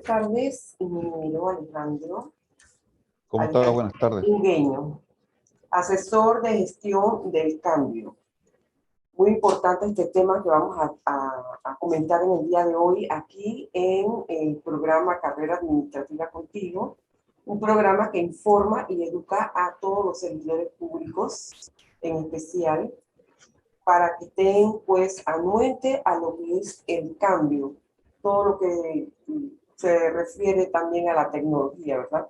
tardes, ingeniero Alejandro. ¿Cómo está? Buenas tardes. Ingueño, asesor de gestión del cambio. Muy importante este tema que vamos a comentar en el día de hoy aquí en el programa Carrera Administrativa Contigo, un programa que informa y educa a todos los servidores públicos, en especial, para que estén pues anuentes a lo que es el cambio, todo lo que se refiere también a la tecnología, ¿verdad?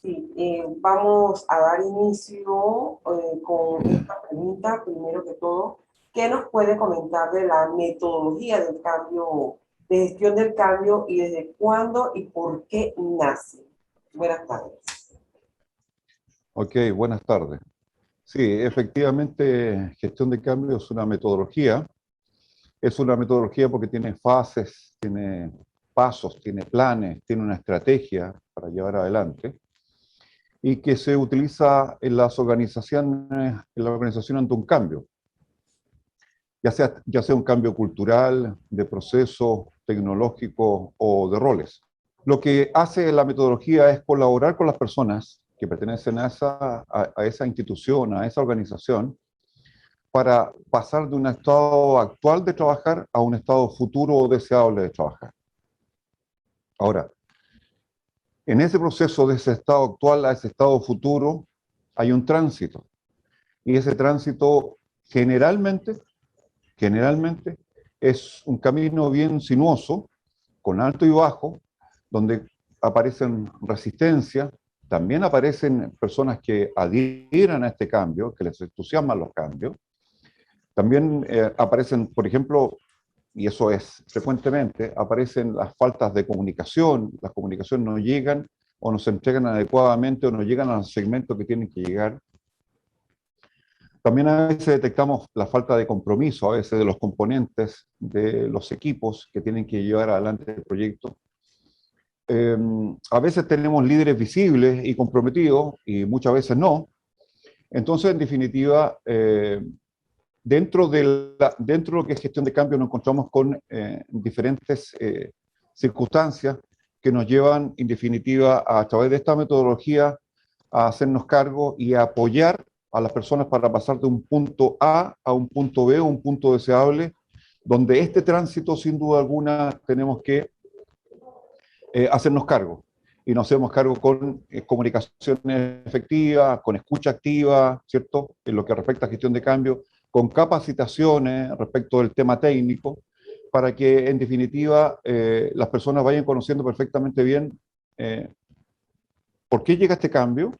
Sí, vamos a dar inicio con esta pregunta, primero que todo. ¿Qué nos puede comentar de la metodología del cambio, de gestión del cambio y desde cuándo y por qué nace? Buenas tardes. Ok, buenas tardes. Sí, efectivamente, gestión de cambio es una metodología. Es una metodología porque tiene fases, tiene pasos, tiene planes, tiene una estrategia para llevar adelante y que se utiliza en las organizaciones, en la organización ante un cambio, ya sea un cambio cultural, de proceso, tecnológico o de roles. Lo que hace la metodología es colaborar con las personas que pertenecen a esa institución, a esa organización, para pasar de un estado actual de trabajar a un estado futuro o deseable de trabajar. Ahora, en ese proceso de ese estado actual a ese estado futuro hay un tránsito. Y ese tránsito generalmente es un camino bien sinuoso, con alto y bajo, donde aparecen resistencias, también aparecen personas que adhieran a este cambio, que les entusiasman los cambios. También aparecen, por ejemplo, y eso es frecuentemente, aparecen las faltas de comunicación, las comunicaciones no llegan o no se entregan adecuadamente o no llegan al segmento que tienen que llegar. También a veces detectamos la falta de compromiso, a veces de los componentes de los equipos que tienen que llevar adelante el proyecto. A veces tenemos líderes visibles y comprometidos y muchas veces no. Entonces, en definitiva, dentro de lo que es gestión de cambio nos encontramos con diferentes circunstancias que nos llevan, en definitiva, a través de esta metodología a hacernos cargo y a apoyar a las personas para pasar de un punto A a un punto B o un punto deseable, donde este tránsito, sin duda alguna, tenemos que hacernos cargo. Y nos hacemos cargo con comunicaciones efectivas, con escucha activa, ¿cierto? En lo que respecta a gestión de cambio, con capacitaciones respecto del tema técnico, para que en definitiva las personas vayan conociendo perfectamente bien por qué llega este cambio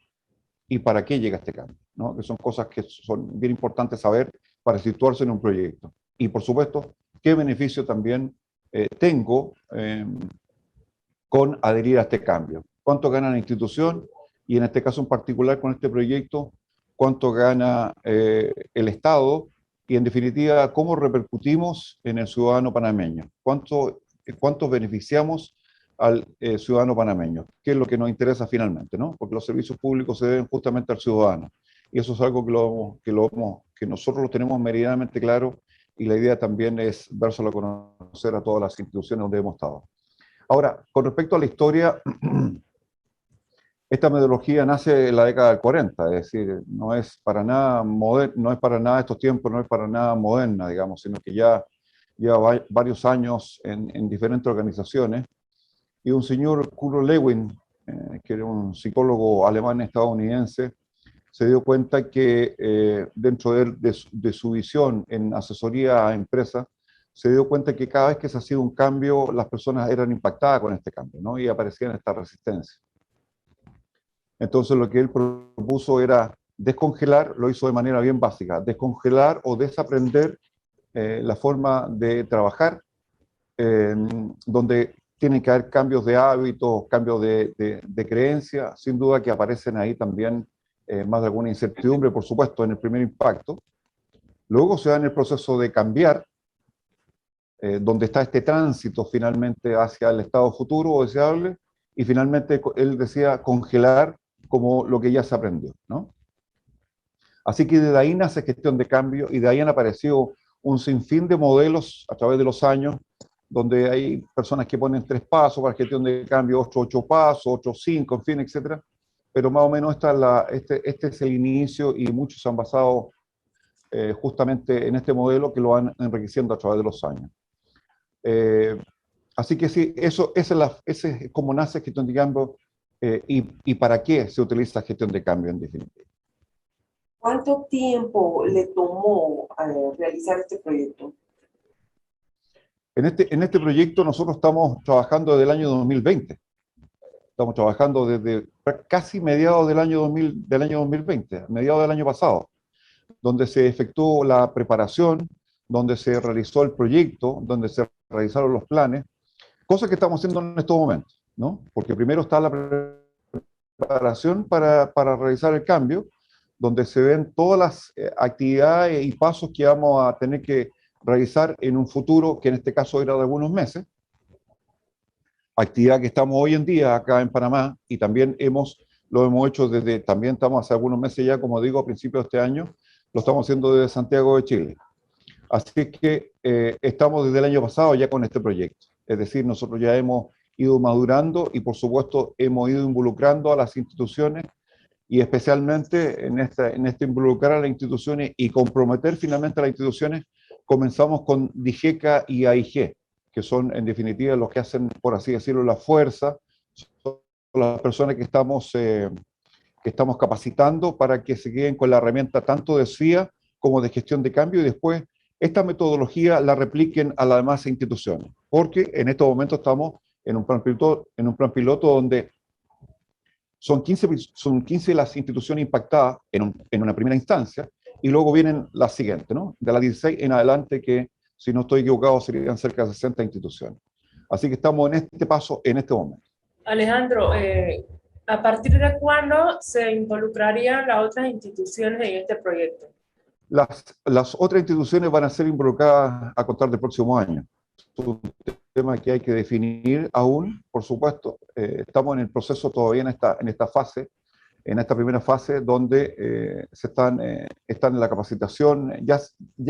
y para qué llega este cambio, ¿no? Que son cosas que son bien importantes saber para situarse en un proyecto. Y por supuesto, qué beneficio también tengo con adherir a este cambio. ¿Cuánto gana la institución? Y en este caso en particular con este proyecto, ¿cuánto gana el Estado? Y en definitiva, ¿cómo repercutimos en el ciudadano panameño? ¿Cuánto beneficiamos al ciudadano panameño? ¿Qué es lo que nos interesa finalmente, ¿no? Porque los servicios públicos se deben justamente al ciudadano. Y eso es algo que nosotros lo tenemos meridianamente claro y la idea también es dárselo a conocer a todas las instituciones donde hemos estado. Ahora, con respecto a la historia, esta metodología nace en la década del 40, es decir, no es para nada moderna, no es para nada estos tiempos, no es para nada moderna, digamos, sino que ya lleva varios años en diferentes organizaciones. Y un señor, Kurt Lewin, que era un psicólogo alemán estadounidense, se dio cuenta que dentro de su visión en asesoría a empresas, se dio cuenta que cada vez que se hacía un cambio, las personas eran impactadas con este cambio, ¿no? Y aparecían estas resistencias. Entonces lo que él propuso era descongelar, lo hizo de manera bien básica, descongelar o desaprender la forma de trabajar, donde tienen que haber cambios de hábitos, cambios de creencia, sin duda que aparecen ahí también más de alguna incertidumbre, por supuesto, en el primer impacto. Luego se da en el proceso de cambiar, donde está este tránsito finalmente hacia el estado futuro o deseable, y finalmente él decía congelar como lo que ya se aprendió, ¿no? Así que de ahí nace gestión de cambio y de ahí han aparecido un sinfín de modelos a través de los años donde hay personas que ponen 3 pasos para gestión de cambio, otros 8 pasos, otros 5, en fin, etcétera. Pero más o menos este es el inicio y muchos se han basado justamente en este modelo que lo van enriqueciendo a través de los años. Así que sí, ese es como nace gestión de cambio y para qué se utiliza gestión de cambio en definitiva. ¿Cuánto tiempo le tomó realizar este proyecto? En este proyecto nosotros estamos trabajando desde el año 2020. Estamos trabajando desde casi mediados del año 2020, mediados del año pasado, donde se efectuó la preparación, donde se realizó el proyecto, donde se realizaron los planes, cosas que estamos haciendo en estos momentos, ¿no? Porque primero está la preparación para realizar el cambio, donde se ven todas las actividades y pasos que vamos a tener que realizar en un futuro, que en este caso era de algunos meses, actividad que estamos hoy en día acá en Panamá y también lo hemos hecho también estamos hace algunos meses ya, como digo, a principios de este año, lo estamos haciendo desde Santiago de Chile. Así que estamos desde el año pasado ya con este proyecto. Es decir, nosotros ya hemos ido madurando y por supuesto hemos ido involucrando a las instituciones y especialmente en este involucrar a las instituciones y comprometer finalmente a las instituciones, comenzamos con DIGECA y AIG, que son en definitiva los que hacen, por así decirlo, la fuerza, son las personas que estamos capacitando para que se queden con la herramienta tanto de SFIA como de gestión de cambio y después esta metodología la repliquen a las demás instituciones, porque en estos momentos estamos en un plan piloto donde son 15 las instituciones impactadas en una primera instancia, y luego vienen las siguientes, ¿no? De las 16 en adelante, que si no estoy equivocado serían cerca de 60 instituciones. Así que estamos en este paso en este momento. Alejandro, ¿a partir de cuándo se involucrarían las otras instituciones en este proyecto? Las otras instituciones van a ser involucradas a contar del próximo año. Es un tema que hay que definir aún, por supuesto. Estamos en el proceso todavía en esta fase, en esta primera fase, donde están en la capacitación. Ya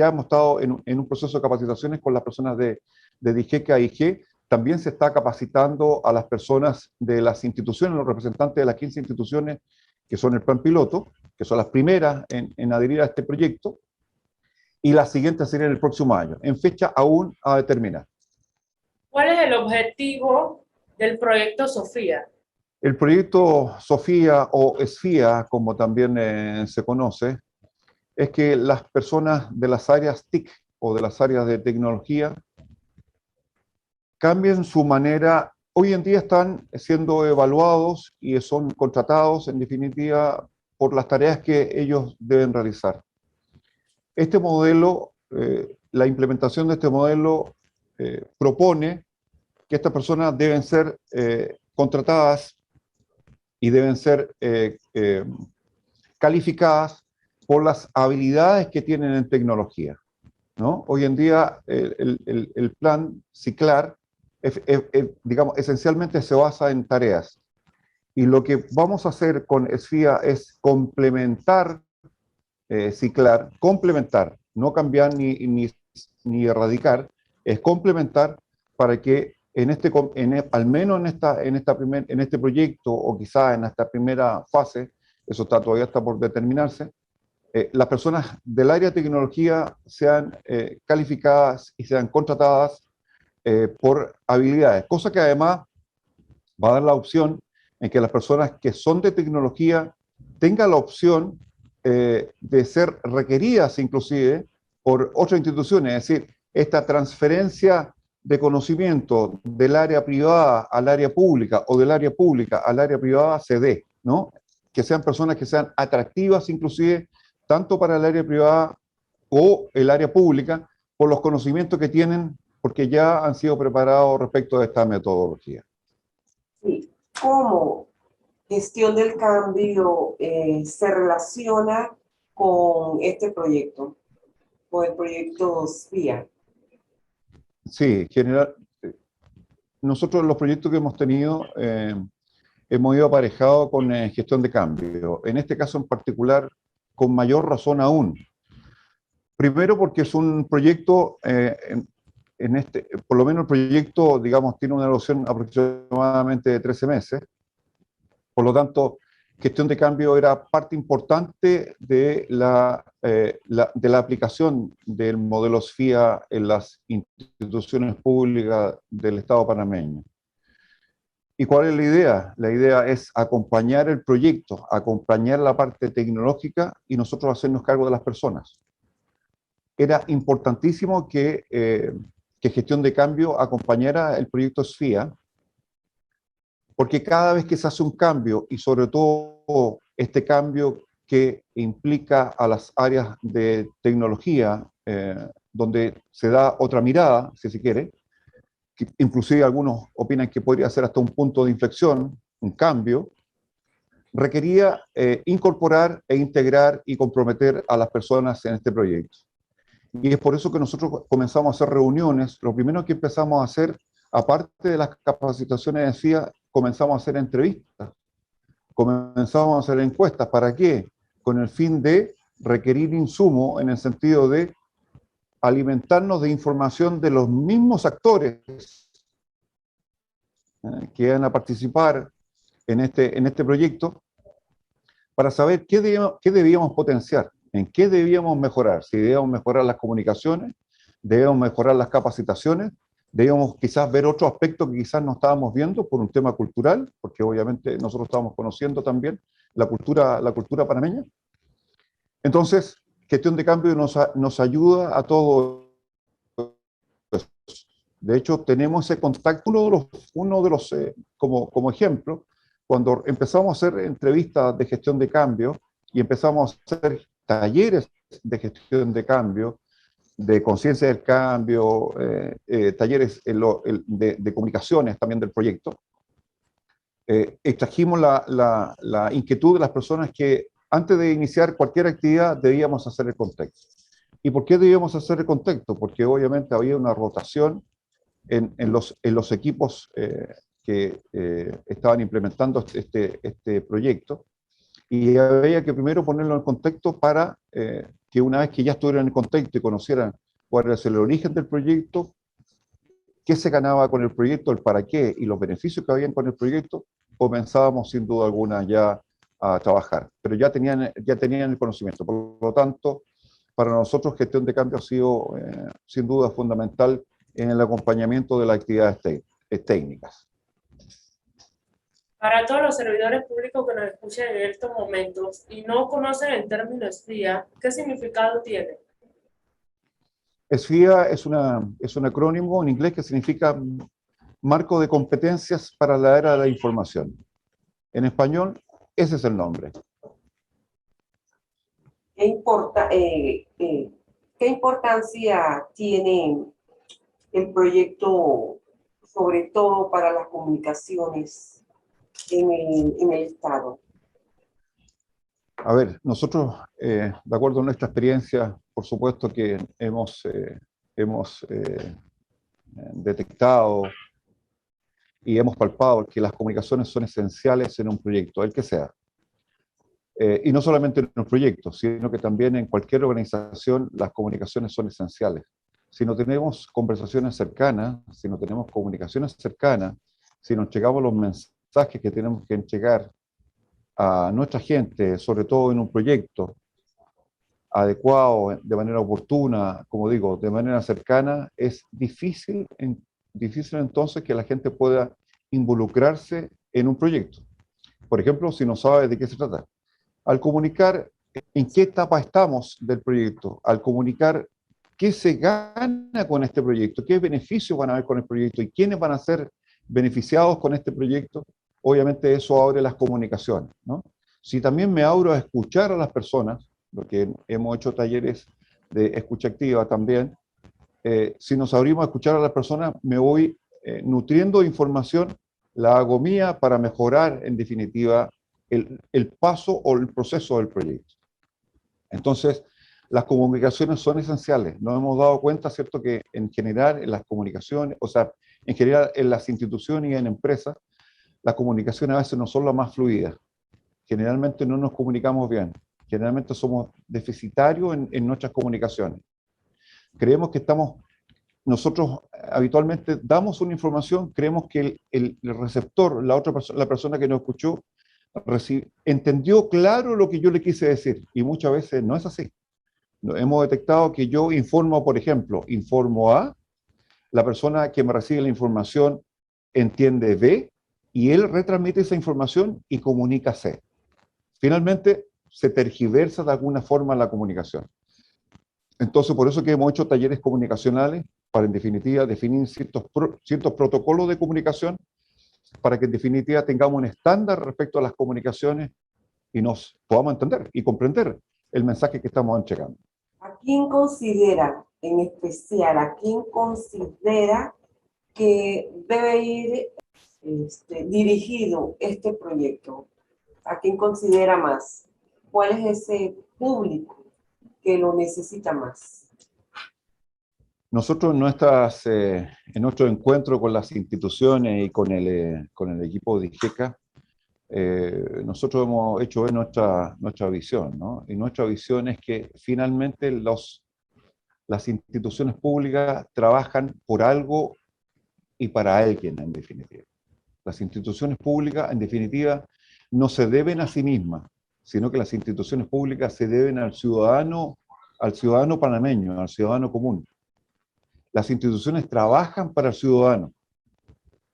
hemos estado en un proceso de capacitaciones con las personas de DIGECA y IG. También se está capacitando a las personas de las instituciones, los representantes de las 15 instituciones que son el plan piloto, que son las primeras en adherir a este proyecto, y las siguientes serían el próximo año, en fecha aún a determinar. ¿Cuál es el objetivo del proyecto Sofía? El proyecto Sofía o SFIA, como también se conoce, es que las personas de las áreas TIC o de las áreas de tecnología cambien su manera. Hoy en día están siendo evaluados y son contratados, en definitiva, por las tareas que ellos deben realizar. Este modelo, la implementación de este modelo propone que estas personas deben ser contratadas y deben ser calificadas por las habilidades que tienen en tecnología, ¿no? Hoy en día el plan CICLAR, digamos, esencialmente se basa en tareas. Y lo que vamos a hacer con SFIA es complementar CICLAR, complementar, no cambiar ni erradicar, es complementar para que al menos en este proyecto, o quizás en esta primera fase, eso todavía está por determinarse, las personas del área de tecnología sean calificadas y sean contratadas por habilidades, cosa que además va a dar la opción en que las personas que son de tecnología tengan la opción de ser requeridas inclusive por otras instituciones, es decir, esta transferencia de conocimiento del área privada al área pública o del área pública al área privada se dé, ¿no? Que sean personas que sean atractivas inclusive tanto para el área privada o el área pública por los conocimientos que tienen porque ya han sido preparados respecto a esta metodología. Sí. ¿Cómo gestión del cambio se relaciona con este proyecto, con el proyecto SFIA? Sí, nosotros los proyectos que hemos tenido hemos ido aparejados con gestión de cambio. En este caso en particular, con mayor razón aún. Primero porque es un proyecto por lo menos el proyecto, digamos, tiene una duración aproximadamente de 13 meses. Por lo tanto, gestión de cambio era parte importante de de la aplicación del modelo SFIA en las instituciones públicas del Estado panameño. ¿Y cuál es la idea? La idea es acompañar el proyecto, acompañar la parte tecnológica y nosotros hacernos cargo de las personas. Era importantísimo que gestión de cambio acompañara el proyecto SFIA, porque cada vez que se hace un cambio, y sobre todo este cambio que implica a las áreas de tecnología, donde se da otra mirada, si se quiere, que inclusive algunos opinan que podría ser hasta un punto de inflexión, un cambio, requería incorporar e integrar y comprometer a las personas en este proyecto. Y es por eso que nosotros comenzamos a hacer reuniones. Lo primero que empezamos a hacer, aparte de las capacitaciones de SFIA, comenzamos a hacer entrevistas, comenzamos a hacer encuestas. ¿Para qué? Con el fin de requerir insumo en el sentido de alimentarnos de información de los mismos actores que van a participar en este proyecto, para saber qué debíamos potenciar, en qué debíamos mejorar, si debíamos mejorar las comunicaciones, debíamos mejorar las capacitaciones, debíamos quizás ver otro aspecto que quizás no estábamos viendo por un tema cultural, porque obviamente nosotros estábamos conociendo también la cultura panameña. Entonces, gestión de cambio nos ayuda a todo eso. De hecho, tenemos ese contacto, uno de los como ejemplo, cuando empezamos a hacer entrevistas de gestión de cambio y empezamos a hacer talleres de gestión de cambio, de conciencia del cambio, talleres de comunicaciones también del proyecto, extrajimos la inquietud de las personas que antes de iniciar cualquier actividad debíamos hacer el contexto. ¿Y por qué debíamos hacer el contexto? Porque obviamente había una rotación en los equipos que estaban implementando este proyecto, y había que primero ponerlo en contexto para que una vez que ya estuvieran en el contexto y conocieran cuál era el origen del proyecto, qué se ganaba con el proyecto, el para qué y los beneficios que habían con el proyecto, comenzábamos sin duda alguna ya a trabajar. Pero ya tenían el conocimiento. Por lo tanto, para nosotros gestión de cambio ha sido sin duda fundamental en el acompañamiento de las actividades técnicas. Para todos los servidores públicos que nos escuchan en estos momentos y no conocen el término SFIA, ¿qué significado tiene? SFIA es un acrónimo en inglés que significa Marco de Competencias para la Era de la Información. En español, ese es el nombre. ¿Qué importancia tiene el proyecto, sobre todo para las comunicaciones en el Estado? A ver, nosotros, de acuerdo a nuestra experiencia, por supuesto que hemos detectado y hemos palpado que las comunicaciones son esenciales en un proyecto, el que sea. Y no solamente en un proyecto, sino que también en cualquier organización las comunicaciones son esenciales. Si no tenemos conversaciones cercanas, si no tenemos comunicaciones cercanas, si no entregamos los mensajes que tenemos que entregar a nuestra gente, sobre todo en un proyecto adecuado, de manera oportuna, como digo, de manera cercana, es difícil entonces que la gente pueda involucrarse en un proyecto. Por ejemplo, si no sabe de qué se trata. Al comunicar en qué etapa estamos del proyecto, al comunicar qué se gana con este proyecto, qué beneficios van a haber con el proyecto y quiénes van a ser beneficiados con este proyecto, obviamente eso abre las comunicaciones, ¿no? Si también me abro a escuchar a las personas, porque hemos hecho talleres de escucha activa también, si nos abrimos a escuchar a las personas, me voy nutriendo de información, la hago mía para mejorar, en definitiva, el paso o el proceso del proyecto. Entonces, las comunicaciones son esenciales. Nos hemos dado cuenta, ¿cierto?, que en general en las comunicaciones, o sea, en general en las instituciones y en empresas, las comunicaciones a veces no son las más fluidas. Generalmente no nos comunicamos bien. Generalmente somos deficitarios en nuestras comunicaciones. Creemos que estamos nosotros habitualmente damos una información, creemos que el receptor, la otra persona, la persona que nos escuchó, entendió claro lo que yo le quise decir, y muchas veces no es así. Hemos detectado que yo informo, por ejemplo, informo A, la persona que me recibe la información entiende B, y él retransmite esa información y comunica C. Finalmente, se tergiversa de alguna forma la comunicación. Entonces, por eso que hemos hecho talleres comunicacionales para, en definitiva, definir ciertos protocolos de comunicación para que, en definitiva, tengamos un estándar respecto a las comunicaciones y nos podamos entender y comprender el mensaje que estamos entregando. ¿A quién considera, en especial, a quién considera que debe ir dirigido este proyecto? ¿A quién considera más? ¿Cuál es ese público que lo necesita más? Nosotros en nuestro encuentro con las instituciones y con el equipo de IGECA, nosotros hemos hecho ver nuestra visión, ¿no? Y nuestra visión es que finalmente las instituciones públicas trabajan por algo y para alguien, en definitiva. Las instituciones públicas, en definitiva, no se deben a sí mismas, sino que las instituciones públicas se deben al ciudadano panameño, al ciudadano común. Las instituciones trabajan para el ciudadano,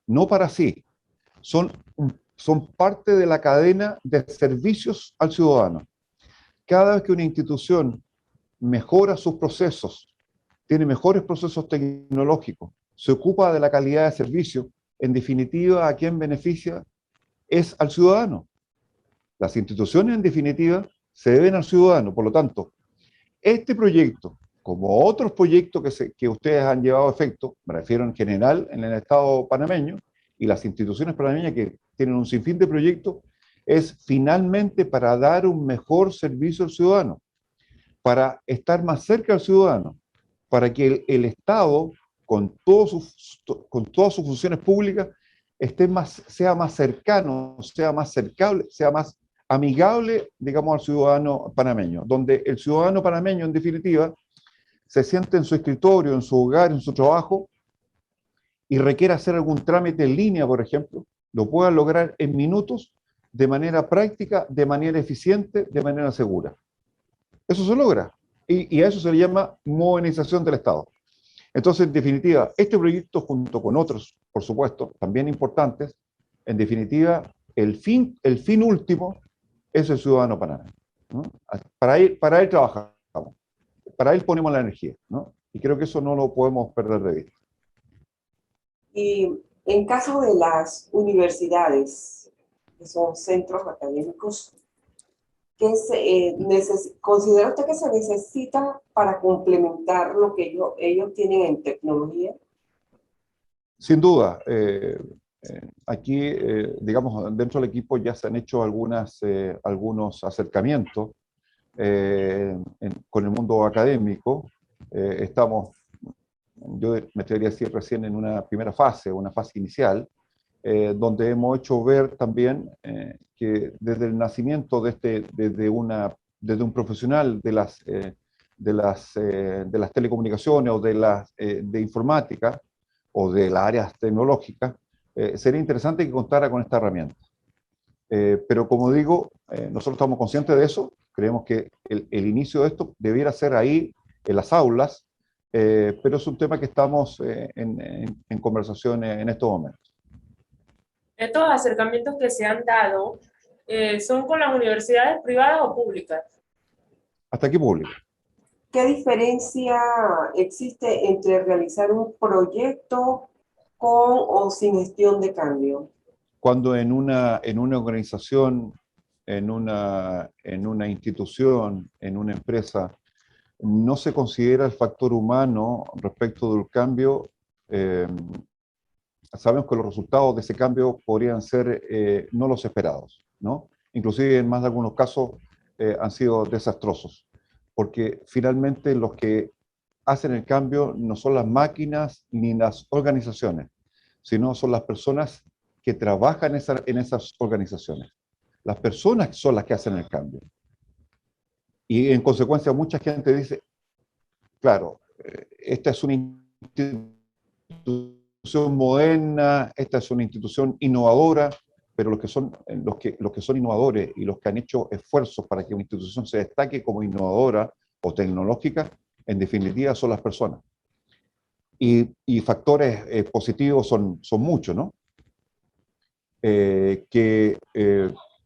no para sí. Son parte de la cadena de servicios al ciudadano. Cada vez que una institución mejora sus procesos, tiene mejores procesos tecnológicos, se ocupa de la calidad de servicio, en definitiva, a quien beneficia es al ciudadano. Las instituciones, en definitiva, se deben al ciudadano. Por lo tanto, este proyecto, como otros proyectos que ustedes han llevado a efecto, me refiero en general en el Estado panameño, y las instituciones panameñas que tienen un sinfín de proyectos, es finalmente para dar un mejor servicio al ciudadano, para estar más cerca al ciudadano, para que el Estado, con todas sus funciones públicas, sea más cercano, sea más cercable, sea más amigable, digamos, al ciudadano panameño, donde el ciudadano panameño, en definitiva, se siente en su escritorio, en su hogar, en su trabajo, y requiere hacer algún trámite en línea, por ejemplo, lo pueda lograr en minutos, de manera práctica, de manera eficiente, de manera segura. Eso se logra, y a eso se le llama modernización del Estado. Entonces, en definitiva, este proyecto, junto con otros, por supuesto, también importantes, en definitiva, el fin último es el ciudadano panameño, ¿no? Para él trabajamos, para él ponemos la energía, ¿no? Y creo que eso no lo podemos perder de vista. Y en caso de las universidades, que son centros académicos, ¿qué considera usted que se necesita para complementar lo que ellos tienen en tecnología? Sin duda. Aquí, digamos, dentro del equipo ya se han hecho algunos acercamientos con el mundo académico. Yo me atrevería a decir recién en una primera fase, una fase inicial, donde hemos hecho ver también que desde el nacimiento desde un profesional de las telecomunicaciones o de informática o de las áreas tecnológicas, sería interesante que contara con esta herramienta. Pero como digo, nosotros estamos conscientes de eso, creemos que el inicio de esto debiera ser ahí, en las aulas, pero es un tema que estamos en conversaciones en estos momentos. Estos acercamientos que se han dado, ¿son con las universidades privadas o públicas? Hasta aquí público. ¿Qué diferencia existe entre realizar un proyecto con o sin gestión de cambio? Cuando en una organización, en una institución, en una empresa, no se considera el factor humano respecto del cambio, sabemos que los resultados de ese cambio podrían ser no los esperados, ¿no? Inclusive en más de algunos casos han sido desastrosos, porque finalmente los que hacen el cambio no son las máquinas ni las organizaciones, sino son las personas que trabajan en esas organizaciones. Las personas son las que hacen el cambio. Y en consecuencia mucha gente dice, claro, esta es una institución moderna, esta es una institución innovadora, pero los que son innovadores y los que han hecho esfuerzos para que una institución se destaque como innovadora o tecnológica, en definitiva son las personas. Y factores positivos son muchos, ¿no?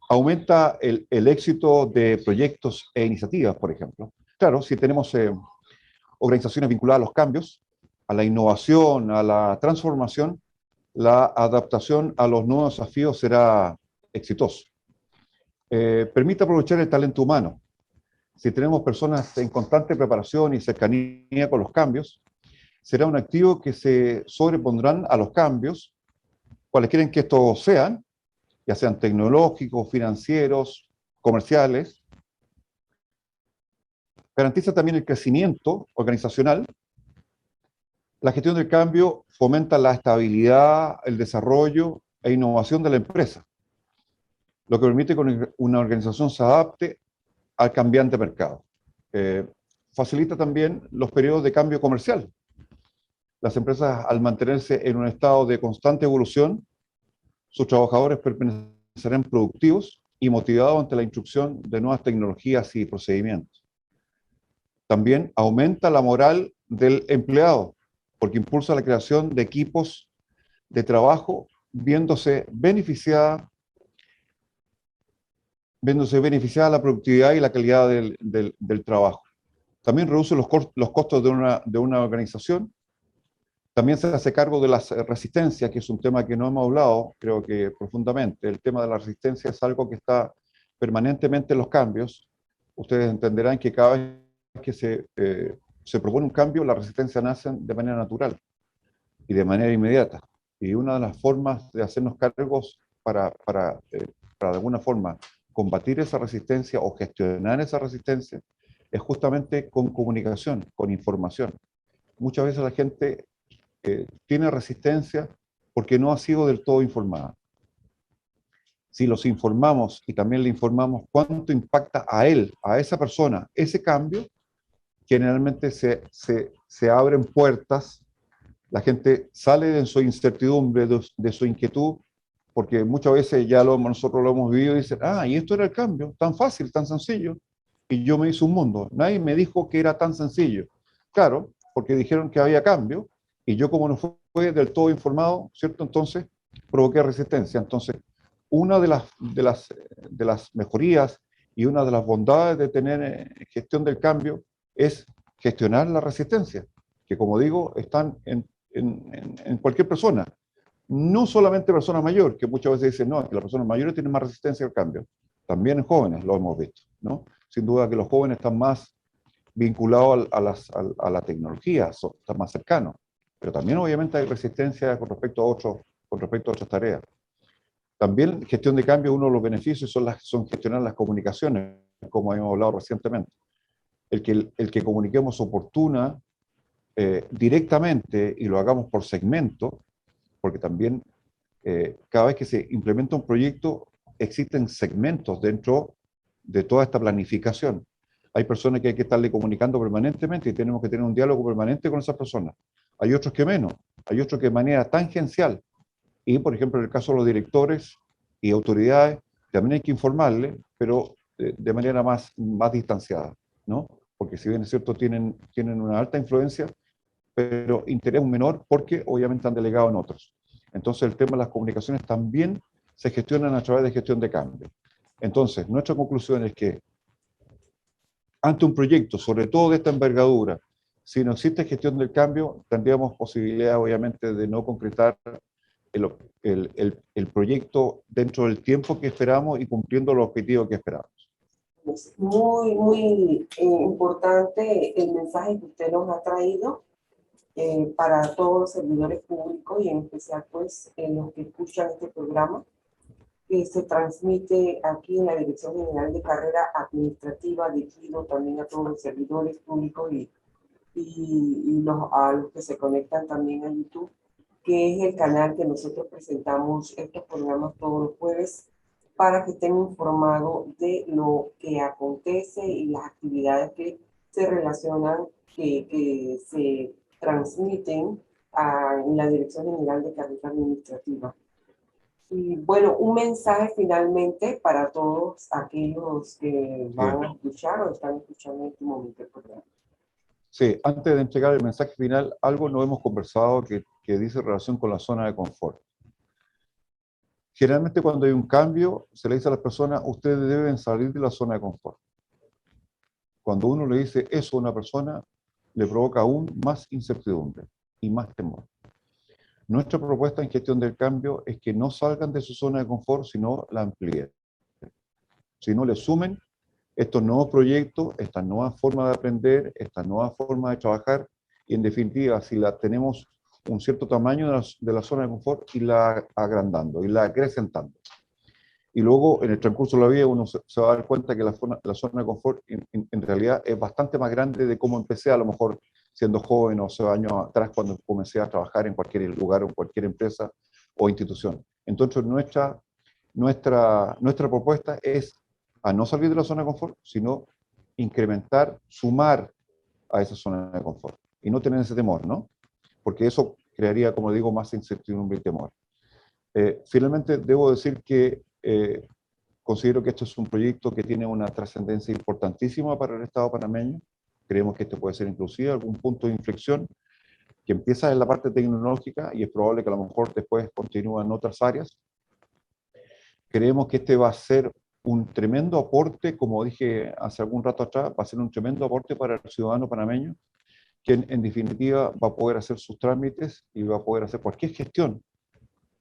Aumenta el éxito de proyectos e iniciativas, por ejemplo. Claro, si tenemos organizaciones vinculadas a los cambios, a la innovación, a la transformación, la adaptación a los nuevos desafíos será exitosa. Permite aprovechar el talento humano. Si tenemos personas en constante preparación y cercanía con los cambios, será un activo que se sobrepondrán a los cambios, cuales quieren que estos sean, ya sean tecnológicos, financieros, comerciales. Garantiza también el crecimiento organizacional. La gestión del cambio fomenta la estabilidad, el desarrollo e innovación de la empresa, lo que permite que una organización se adapte al cambiante mercado. Facilita también los periodos de cambio comercial. Las empresas, al mantenerse en un estado de constante evolución, sus trabajadores permanecerán productivos y motivados ante la introducción de nuevas tecnologías y procedimientos. También aumenta la moral del empleado, porque impulsa la creación de equipos de trabajo, viéndose beneficiada la productividad y la calidad del trabajo. También reduce los costos de una organización. También se hace cargo de las resistencias, que es un tema que no hemos hablado, creo que profundamente. El tema de la resistencia es algo que está permanentemente en los cambios. Ustedes entenderán que cada vez que se propone un cambio, las resistencias nacen de manera natural y de manera inmediata. Y una de las formas de hacernos cargos para de alguna forma combatir esa resistencia o gestionar esa resistencia es justamente con comunicación, con información. Muchas veces la gente tiene resistencia porque no ha sido del todo informada. Si los informamos y también le informamos cuánto impacta a él, a esa persona, ese cambio, generalmente se abren puertas, la gente sale de su incertidumbre, de su inquietud, porque muchas veces ya nosotros lo hemos vivido y dicen, y esto era el cambio, tan fácil, tan sencillo, y yo me hice un mundo. Nadie me dijo que era tan sencillo. Claro, porque dijeron que había cambio, y yo como no fue del todo informado, ¿cierto? Entonces provoqué resistencia. Entonces, una de las mejorías y una de las bondades de tener gestión del cambio es gestionar la resistencia, que como digo, están en cualquier persona. No solamente personas mayores, que muchas veces dicen, no, que las personas mayores tienen más resistencia al cambio. También en jóvenes lo hemos visto, ¿no? Sin duda que los jóvenes están más vinculados a la tecnología, están más cercanos. Pero también obviamente hay resistencia con respecto a otras tareas. También gestión de cambio, uno de los beneficios son gestionar las comunicaciones, como hemos hablado recientemente. El que comuniquemos oportuna, directamente, y lo hagamos por segmento, porque también cada vez que se implementa un proyecto, existen segmentos dentro de toda esta planificación. Hay personas que hay que estarle comunicando permanentemente y tenemos que tener un diálogo permanente con esas personas. Hay otros que menos, hay otros que de manera tangencial. Y, por ejemplo, en el caso de los directores y autoridades, también hay que informarles, pero de manera más distanciada, ¿no? Porque si bien es cierto, tienen una alta influencia, pero interés menor porque obviamente han delegado en otros. Entonces el tema de las comunicaciones también se gestionan a través de gestión de cambio. Entonces, nuestra conclusión es que ante un proyecto, sobre todo de esta envergadura, si no existe gestión del cambio, tendríamos posibilidad obviamente de no concretar el proyecto dentro del tiempo que esperamos y cumpliendo los objetivos que esperamos. Es muy importante el mensaje que usted nos ha traído para todos los servidores públicos y en especial pues los que escuchan este programa, que se transmite aquí en la Dirección General de Carrera Administrativa, dirigido también a todos los servidores públicos y a los que se conectan también a YouTube, que es el canal que nosotros presentamos estos programas todos los jueves para que estén informados de lo que acontece y las actividades que se relacionan, que se transmiten en la Dirección General de Carrera Administrativa. Y bueno, un mensaje finalmente para todos aquellos que van a escuchar o están escuchando en este momento el programa. Sí, antes de entregar el mensaje final, algo no hemos conversado que dice relación con la zona de confort. Generalmente cuando hay un cambio, se le dice a las personas, ustedes deben salir de la zona de confort. Cuando uno le dice eso a una persona, le provoca aún más incertidumbre y más temor. Nuestra propuesta en gestión del cambio es que no salgan de su zona de confort, sino la amplíen. Sino le sumen estos nuevos proyectos, esta nueva forma de aprender, esta nueva forma de trabajar, y en definitiva, si la tenemos un cierto tamaño de la zona de confort, y la agrandando, y la acrecentando. Y luego, en el transcurso de la vida, uno se va a dar cuenta que la zona de confort en realidad es bastante más grande de cómo empecé, a lo mejor siendo joven o 6 años atrás, cuando comencé a trabajar en cualquier lugar o en cualquier empresa o institución. Entonces, nuestra propuesta es a no salir de la zona de confort, sino incrementar, sumar a esa zona de confort. Y no tener ese temor, ¿no? Porque eso crearía, como digo, más incertidumbre y temor. Finalmente, debo decir que considero que esto es un proyecto que tiene una trascendencia importantísima para el Estado panameño. Creemos que este puede ser inclusive algún punto de inflexión que empieza en la parte tecnológica y es probable que a lo mejor después continúe en otras áreas. Creemos que este va a ser un tremendo aporte, como dije hace algún rato atrás, va a ser un tremendo aporte para el ciudadano panameño, que en definitiva va a poder hacer sus trámites y va a poder hacer cualquier gestión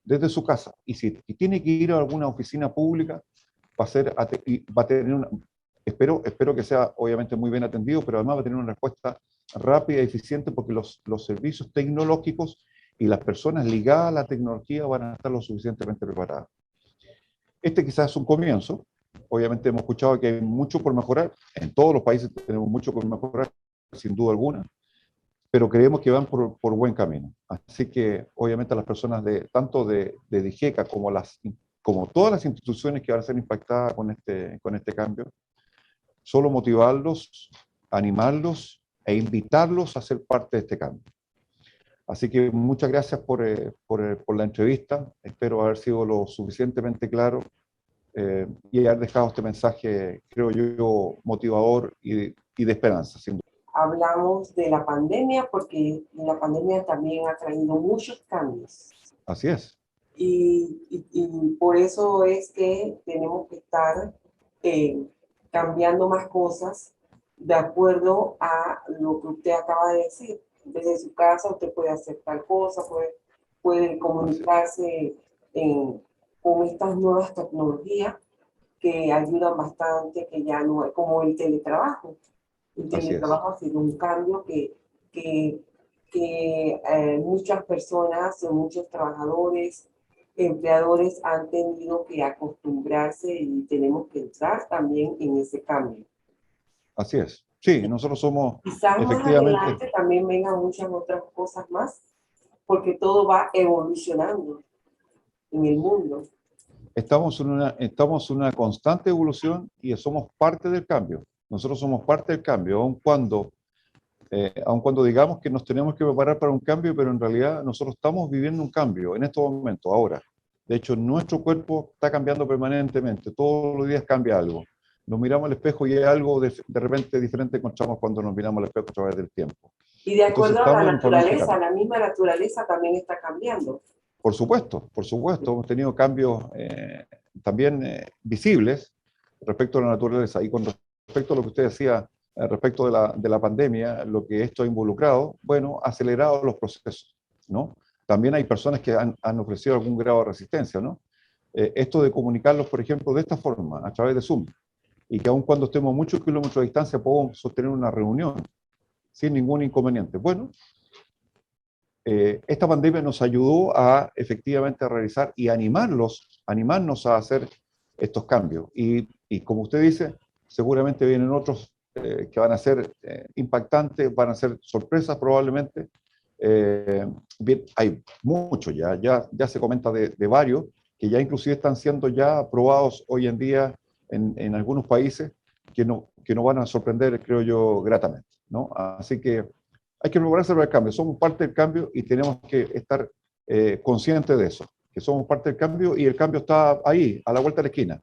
desde su casa. Y si tiene que ir a alguna oficina pública, va a tener una, espero que sea obviamente muy bien atendido, pero además va a tener una respuesta rápida y eficiente, porque los servicios tecnológicos y las personas ligadas a la tecnología van a estar lo suficientemente preparadas. Este quizás es un comienzo. Obviamente hemos escuchado que hay mucho por mejorar. En todos los países tenemos mucho por mejorar, sin duda alguna, pero creemos que van por buen camino. Así que obviamente a las personas tanto de DIGECA como todas las instituciones que van a ser impactadas con este cambio, solo motivarlos, animarlos e invitarlos a ser parte de este cambio. Así que muchas gracias por la entrevista. Espero haber sido lo suficientemente claro y haber dejado este mensaje, creo yo, motivador y de esperanza, sin duda. Hablamos de la pandemia porque la pandemia también ha traído muchos cambios. Así es. Y por eso es que tenemos que estar cambiando más cosas de acuerdo a lo que usted acaba de decir. Desde su casa usted puede hacer tal cosa, puede comunicarse con estas nuevas tecnologías que ayudan bastante, que ya no es como el teletrabajo. El teletrabajo ha sido un cambio que muchas personas, muchos trabajadores, empleadores han tenido que acostumbrarse, y tenemos que entrar también en ese cambio. Así es. Sí, nosotros somos quizás efectivamente... más adelante también vengan muchas otras cosas más, porque todo va evolucionando en el mundo. Estamos en una constante evolución y somos parte del cambio. Nosotros somos parte del cambio, aun cuando digamos que nos tenemos que preparar para un cambio, pero en realidad nosotros estamos viviendo un cambio en estos momentos, ahora. De hecho, nuestro cuerpo está cambiando permanentemente, todos los días cambia algo. Nos miramos al espejo y hay algo de repente diferente encontramos cuando nos miramos al espejo a través del tiempo. Y de acuerdo Entonces, a la naturaleza, la misma naturaleza también está cambiando. Por supuesto, hemos tenido cambios también visibles respecto a la naturaleza. Y con respecto a lo que usted decía, respecto de la pandemia, lo que esto ha involucrado, bueno, ha acelerado los procesos, ¿no? También hay personas que han ofrecido algún grado de resistencia, ¿no? Esto de comunicarlos, por ejemplo, de esta forma, a través de Zoom, y que aun cuando estemos muchos kilómetros de distancia podemos sostener una reunión sin ningún inconveniente. Bueno, esta pandemia nos ayudó a efectivamente a realizar y animarnos a hacer estos cambios. Y como usted dice, seguramente vienen otros que van a ser impactantes, van a ser sorpresas probablemente. Bien, hay muchos ya se comenta de varios que ya inclusive están siendo ya aprobados hoy en día en algunos países que no van a sorprender, creo yo, gratamente, ¿no? Así que hay que prepararse para el cambio. Somos parte del cambio y tenemos que estar conscientes de eso, que somos parte del cambio y el cambio está ahí, a la vuelta de la esquina.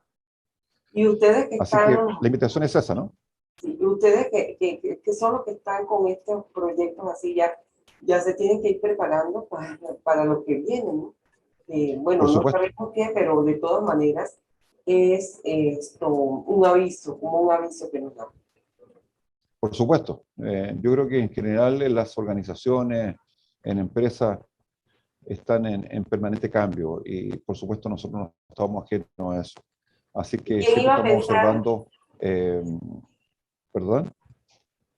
Y ustedes que Así que están, la invitación es esa, ¿no? sí, y ustedes que son los que están con estos proyectos así, ya se tienen que ir preparando para lo que viene, ¿no? Bueno, Por no supuesto, sabemos qué, pero de todas maneras es esto un aviso, como un aviso que nos da. por supuesto. Yo creo que en general las organizaciones, en empresas, están en permanente cambio y por supuesto nosotros no estamos ajenos a eso. Así que ¿Quién siempre iba a estamos pensar, observando, ¿perdón?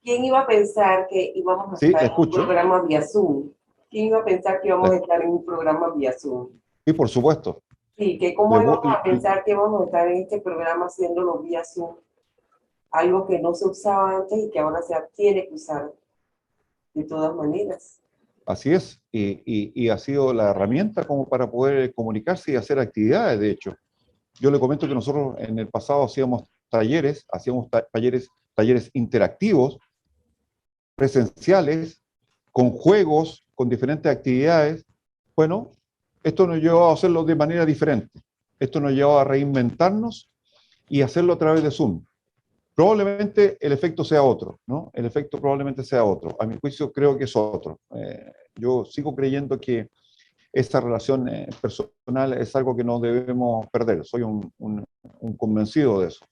quién iba a pensar que íbamos a Sí, estar la en un escucho. programa vía Zoom? ¿Quién iba a pensar que íbamos a estar en un programa vía Zoom? Y por supuesto, Sí, que le cómo íbamos vo- a pensar que íbamos a estar en este programa haciéndolo vía Zoom, algo que no se usaba antes y que ahora se tiene que usar de todas maneras. así es, y ha sido la herramienta como para poder comunicarse y hacer actividades, de hecho. Yo le comento que nosotros en el pasado hacíamos talleres interactivos, presenciales, con juegos, con diferentes actividades. Bueno, esto nos llevó a hacerlo de manera diferente. Esto nos llevó a reinventarnos y hacerlo a través de Zoom. Probablemente el efecto sea otro, ¿no? El efecto probablemente sea otro. A mi juicio creo que es otro. Yo sigo creyendo que esta relación personal es algo que no debemos perder. Soy un convencido de eso.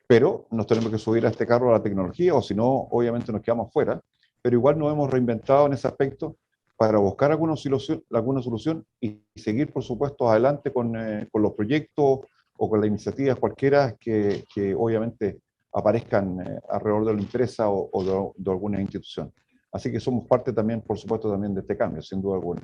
Pero nos tenemos que subir a este carro a la tecnología, o si no, obviamente nos quedamos fuera. Pero igual nos hemos reinventado en ese aspecto para buscar alguna solución y seguir, por supuesto, adelante con los proyectos o con las iniciativas cualquiera que obviamente aparezcan alrededor de la empresa o de alguna institución. Así que somos parte también, por supuesto, también de este cambio, sin duda alguna.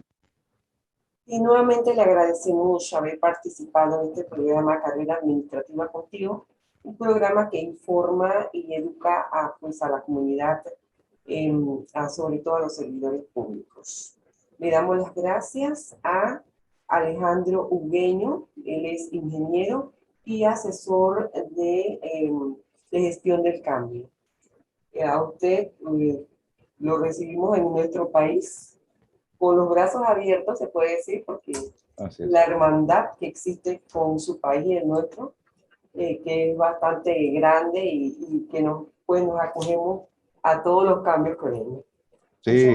Y nuevamente le agradecemos haber participado en este programa Carrera Administrativa Contigo, un programa que informa y educa pues, a la comunidad, sobre todo a los servidores públicos. Le damos las gracias a Alejandro Ugueño, él es ingeniero y asesor de gestión del cambio. A usted lo recibimos en nuestro país con los brazos abiertos, se puede decir, porque Así es. la hermandad que existe con su país y el nuestro, que es bastante grande y que pues nos acogemos a todos los cambios que vienen. Sí,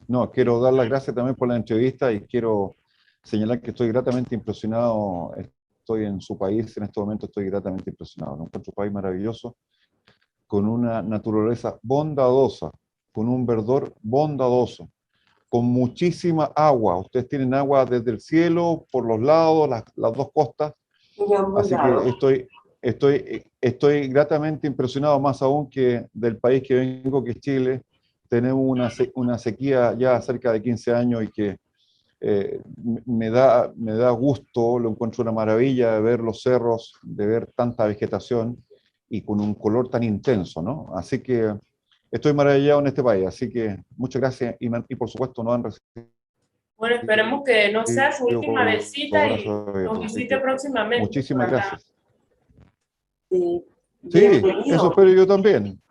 yo quiero dar las gracias también por la entrevista y quiero señalar que estoy gratamente impresionado. Estoy en su país, en este momento estoy gratamente impresionado. Lo encuentro un país maravilloso, con una naturaleza bondadosa, con un verdor bondadoso, con muchísima agua. Ustedes tienen agua desde el cielo, por los lados, las dos costas. Así que estoy gratamente impresionado, más aún que del país que vengo, que es Chile. Tenemos una sequía ya cerca de 15 años y que me da gusto, lo encuentro una maravilla de ver los cerros, de ver tanta vegetación y con un color tan intenso, ¿no? Así que estoy maravillado en este país, así que muchas gracias y por supuesto nos han Bueno, esperemos que no sea su recibido última con los visita y brazos nos abiertos, así visite que próximamente por muchísimas acá. gracias. Sí, Sí, eso bienvenido. espero yo también.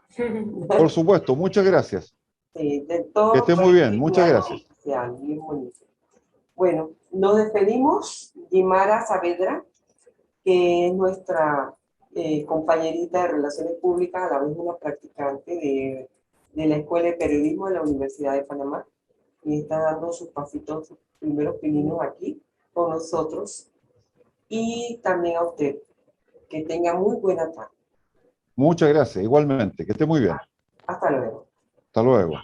Por supuesto, muchas gracias. Sí, de Que todos los esté muy bien, países y muchas algo gracias. especial, bien bonito. Bueno, nos despedimos. Guimara Saavedra, que es nuestra compañerita de Relaciones Públicas, a la vez una practicante de la Escuela de Periodismo de la Universidad de Panamá, y está dando sus pasitos, sus primeros pininos aquí con nosotros. Y también a usted, que tenga muy buena tarde. Muchas gracias, igualmente. Que esté muy bien. Hasta luego. Hasta luego.